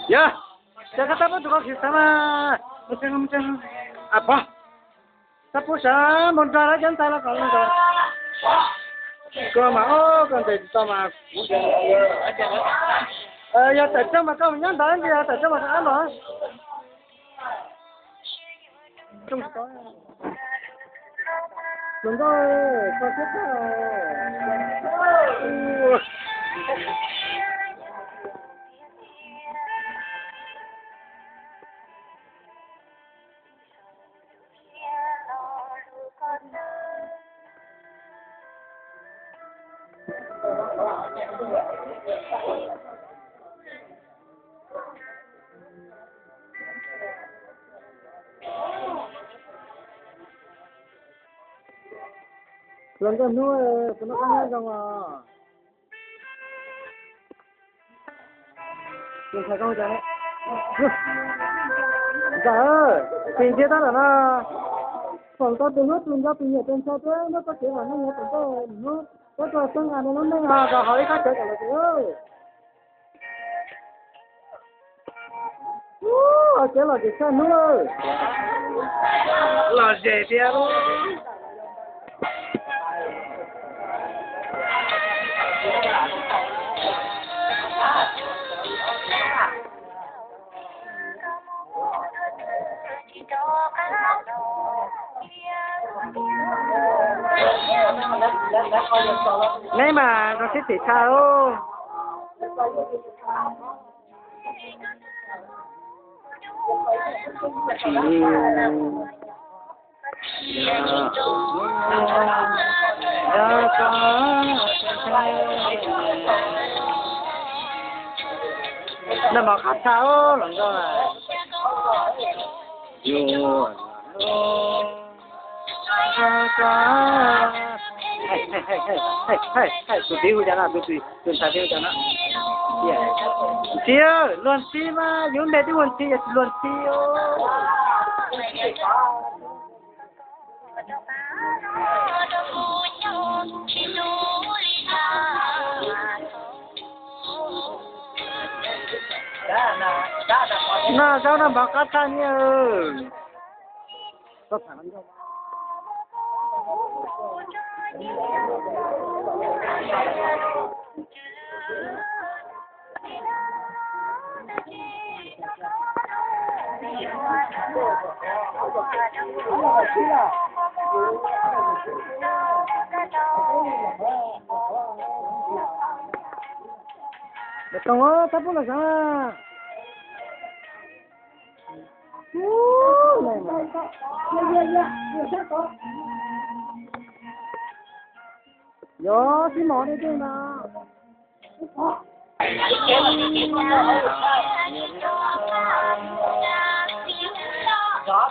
Ya, jangan tahu juga kita mah, macam apa? Tapi saya mau jalan jangan salah kalau enggak. Kau mau kan jadi sama. Ya tak mà kau nhắn đến gì tak mà ăn rồi. Không có. Đừng có chết rồi. Lần gần nữa nó ăn không à? Đừng phải không vậy? Dạ, tiền chia đó là còn có tiền hết luôn đó tiền nhiều tiền sao thế nó có thể là nó nhiều tiền có cho tương lai nó mới rồi hỏi các chơi cả là chứ. Chế là gì sao nữa? Là gì thế luôn? Này mà nó thích thể thao. Nó bảo khát thao lần đó là. Hey, tụi tiêu cho nó, tụi ta tiêu cho nó. Tiêu, luôn tiêu mà, những bé tiêu luôn tiêu. Nah, sao nó bảo cắt thanh nhá. Có thằng lắm không? Betul, tapi lah sana. Yo, si mỏ đi chứ nào. Đó,